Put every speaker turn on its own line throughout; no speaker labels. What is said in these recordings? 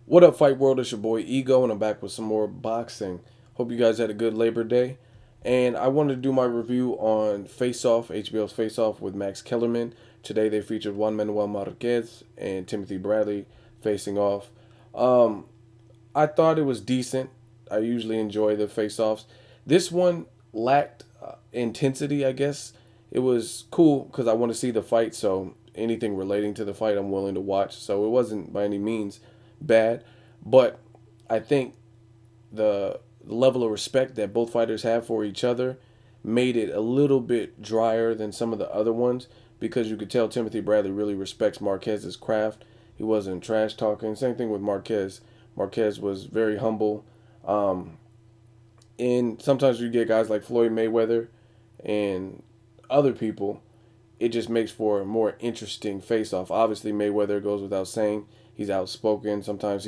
What up, Fight World? It's your boy Ego, and I'm back with some more boxing. Hope you guys had a good Labor Day. And I wanted to do my review on Face Off, HBO's Face Off with Max Kellerman. Today they featured Juan Manuel Marquez and Timothy Bradley facing off. Um, I thought it was decent. I usually enjoy the face offs. This one lacked intensity, I guess. It was cool because I want to see the fight, so anything relating to the fight I'm willing to watch. So it wasn't by any means bad, but I think the level of respect that both fighters have for each other made it a little bit drier than some of the other ones because you could tell Timothy Bradley really respects Marquez's craft. He wasn't trash talking. Same thing with Marquez. Marquez was very humble. Um, and sometimes you get guys like Floyd Mayweather and other people. It just makes for a more interesting face off. Obviously, Mayweather goes without saying. He's outspoken. Sometimes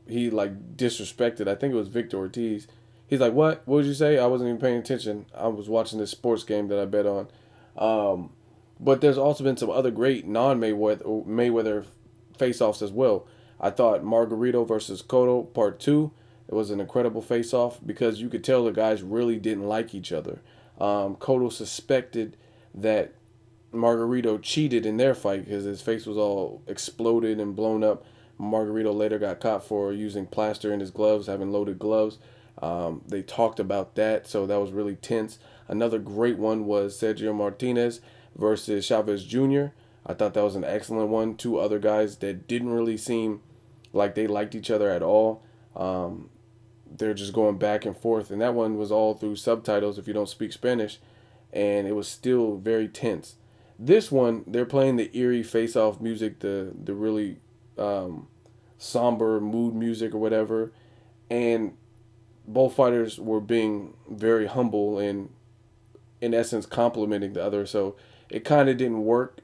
he like disrespected. I think it was Victor Ortiz. He's like, "What? What did you say? I wasn't even paying attention. I was watching this sports game that I bet on." Um, but there's also been some other great non Mayweather face-offs as well. I thought Margarito versus Cotto Part Two. It was an incredible face-off because you could tell the guys really didn't like each other. Cotto suspected that Margarito cheated in their fight because his face was all exploded and blown up. Margarito later got caught for using plaster in his gloves, having loaded gloves. They talked about that, so that was really tense. Another great one was Sergio Martinez versus Chavez Jr. I thought that was an excellent one. Two other guys that didn't really seem like they liked each other at all. Um, they're just going back and forth, and that one was all through subtitles if you don't speak Spanish, and it was still very tense. This one, they're playing the eerie face-off music, the really um, somber mood music or whatever, and both fighters were being very humble and, in essence, complimenting the other. So it kind of didn't work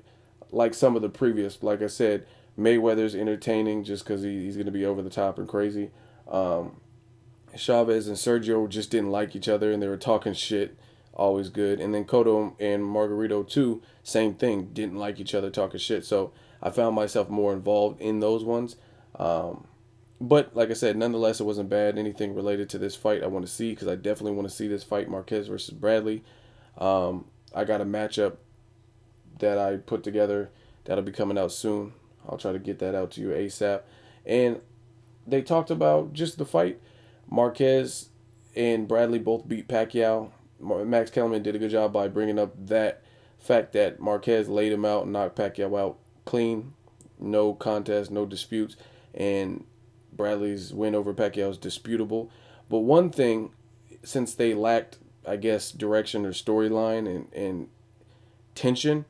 like some of the previous. Like I said, Mayweather's entertaining just because he's going to be over the top and crazy. Um, Chavez and Sergio just didn't like each other and they were talking shit. Always good. And then Cotto and Margarito too, same thing. Didn't like each other, talking shit. So I found myself more involved in those ones. Um, but like I said, nonetheless, it wasn't bad. Anything related to this fight, I want to see because I definitely want to see this fight, Marquez versus Bradley. I got a matchup that I put together that'll be coming out soon. I'll try to get that out to you ASAP. And they talked about just the fight. Marquez and Bradley both beat Pacquiao. Max Kellerman did a good job by bringing up that fact that Marquez laid him out and knocked Pacquiao out clean, no contest, no disputes, and Bradley's win over Pacquiao is disputable. But one thing, since they lacked, I guess, direction or storyline and tension,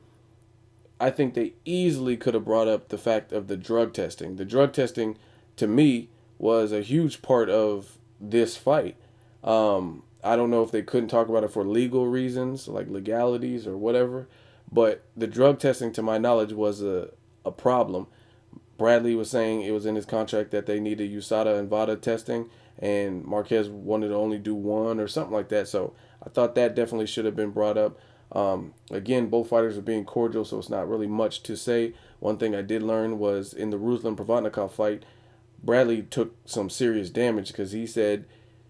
I think they easily could have brought up the fact of the drug testing. The drug testing, to me, was a huge part of this fight. I don't know if they couldn't talk about it for legal reasons, like legalities or whatever, but the drug testing, to my knowledge, was a problem. Bradley was saying it was in his contract that they needed USADA and VADA testing, and Marquez wanted to only do one or something like that. So I thought that definitely should have been brought up. Again, both fighters are being cordial, so it's not really much to say. One thing I did learn was in the Ruslan Provodnikov fight, Bradley took some serious damage because he said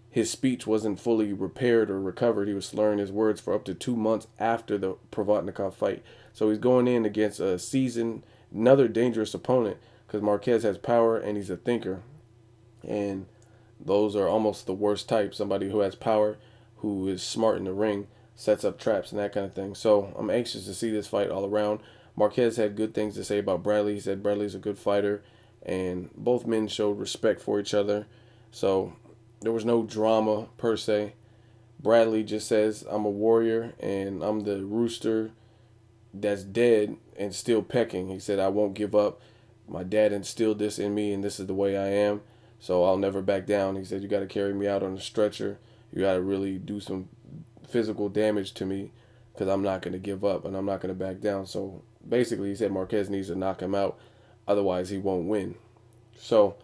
his speech wasn't fully repaired or recovered. He was slurring his words for up to 2 months after the Provodnikov fight. So he's going in against a seasoned, another dangerous opponent because Marquez has power and he's a thinker. And those are almost the worst type. Somebody who has power, who is smart in the ring, sets up traps and that kind of thing. So I'm anxious to see this fight all around. Marquez had good things to say about Bradley. He said Bradley's a good fighter, and both men showed respect for each other. So there was no drama per se. Bradley just says, I'm a warrior and I'm the rooster that's dead and still pecking. He said, I won't give up. My dad instilled this in me and this is the way I am. So I'll never back down. He said, you got to carry me out on a stretcher. You got to really do some physical damage to me because I'm not going to give up and I'm not going to back down. So basically, he said Marquez needs to knock him out. Otherwise, he won't win. So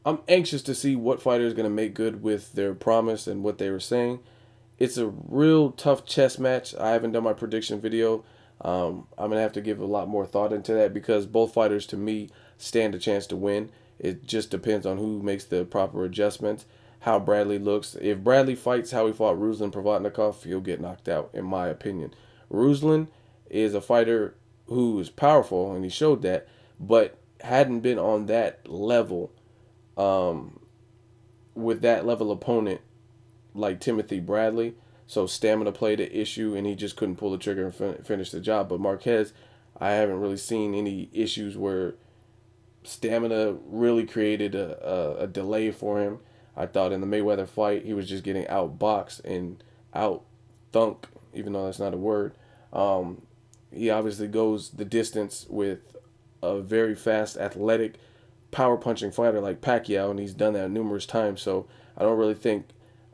I'm anxious to see what fighter is going to make good with their promise and what they were saying. It's a real tough chess match. I haven't done my prediction video. I'm going to have to give a lot more thought into that because both fighters, to me, stand a chance to win. It just depends on who makes the proper adjustments, how Bradley looks. If Bradley fights how he fought Ruslan Provodnikov, he'll get knocked out, in my opinion. Ruslan is a fighter who is powerful, and he showed that, but hadn't been on that level, um, with that level opponent like Timothy Bradley. So stamina played an issue, and he just couldn't pull the trigger and finish the job. But Marquez, I haven't really seen any issues where stamina really created a delay for him. I thought in the Mayweather fight, he was just getting outboxed and out thunk, even though that's not a word. Um, he obviously goes the distance with a very fast, athletic, power punching fighter like Pacquiao, and he's done that numerous times. So I don't really think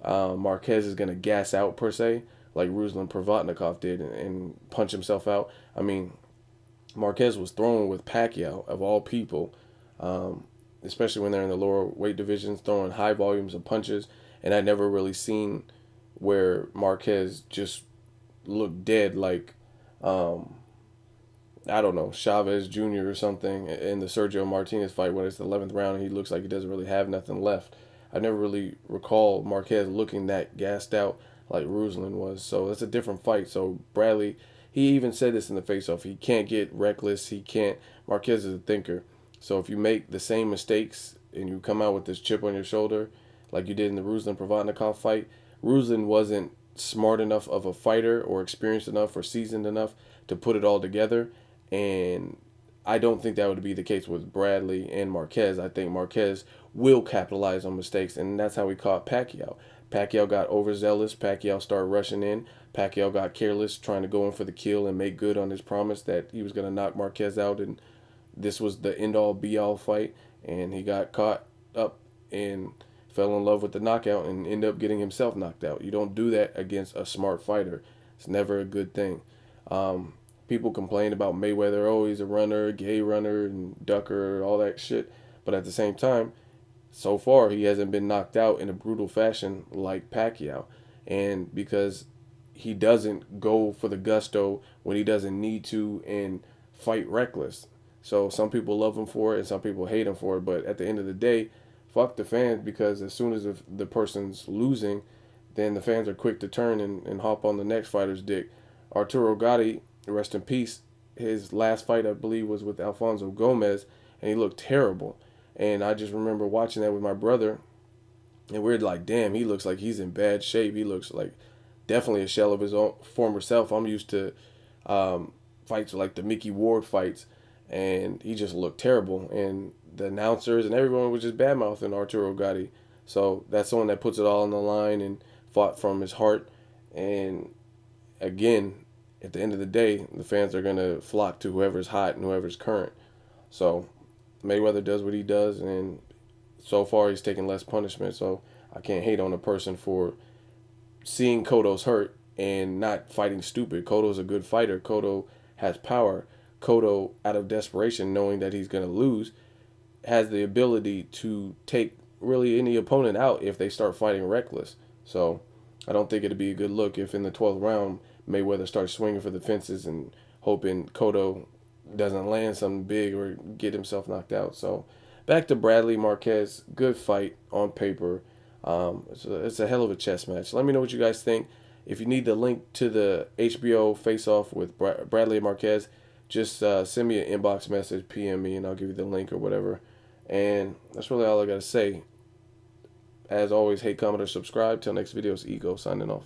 Marquez is going to gas out per se, like Ruslan Provodnikov did, and punch himself out. I mean, Marquez was throwing with Pacquiao, of all people, um, especially when they're in the lower weight divisions, throwing high volumes of punches. And I'd never really seen where Marquez just looked dead, like, um, I don't know, Chavez Jr. or something in the Sergio Martinez fight when it's the 11th round and he looks like he doesn't really have nothing left. I never really recall Marquez looking that gassed out like Ruslan was. So that's a different fight. So Bradley, he even said this in the face-off. He can't get reckless. He can't. Marquez is a thinker. So if you make the same mistakes and you come out with this chip on your shoulder, like you did in the Ruslan Provodnikov fight, Ruslan wasn't smart enough of a fighter or experienced enough or seasoned enough to put it all together. And I don't think that would be the case with Bradley and Marquez. I think Marquez will capitalize on mistakes, and that's how we caught Pacquiao. Pacquiao got overzealous. Pacquiao started rushing in. Pacquiao got careless, trying to go in for the kill and make good on his promise that he was going to knock Marquez out, and this was the end-all, be-all fight. And he got caught up and fell in love with the knockout and ended up getting himself knocked out. You don't do that against a smart fighter. It's never a good thing. People complain about Mayweather, oh, he's a runner, gay runner, and ducker, all that shit. But at the same time, so far, he hasn't been knocked out in a brutal fashion like Pacquiao. And because he doesn't go for the gusto when he doesn't need to and fight reckless. So some people love him for it and some people hate him for it. But at the end of the day, fuck the fans, because as soon as the person's losing, then the fans are quick to turn and hop on the next fighter's dick. Arturo Gatti, rest in peace, his last fight, I believe, was with Alfonso Gomez, and he looked terrible. And I just remember watching that with my brother, and we're like, damn, he looks like he's in bad shape. He looks like definitely a shell of his own former self. I'm used to fights like the Mickey Ward fights, and he just looked terrible. And the announcers and everyone was just bad-mouthing Arturo Gatti. So that's someone that puts it all on the line and fought from his heart. And again, at the end of the day, the fans are going to flock to whoever's hot and whoever's current. So Mayweather does what he does, and so far he's taking less punishment. So I can't hate on a person for seeing Cotto's hurt and not fighting stupid. Cotto's a good fighter. Cotto has power. Cotto, out of desperation, knowing that he's going to lose, has the ability to take really any opponent out if they start fighting reckless. So I don't think it'd be a good look if in the 12th round Mayweather starts swinging for the fences and hoping Cotto doesn't land something big or get himself knocked out. So back to Bradley Marquez, good fight on paper. It's a hell of a chess match. Let me know what you guys think. If you need the link to the HBO face-off with Bradley Marquez, just send me an inbox message, PM me, and I'll give you the link or whatever. And that's really all I got to say. As always, hate, comment, or subscribe. Till next video, it's Ego signing off.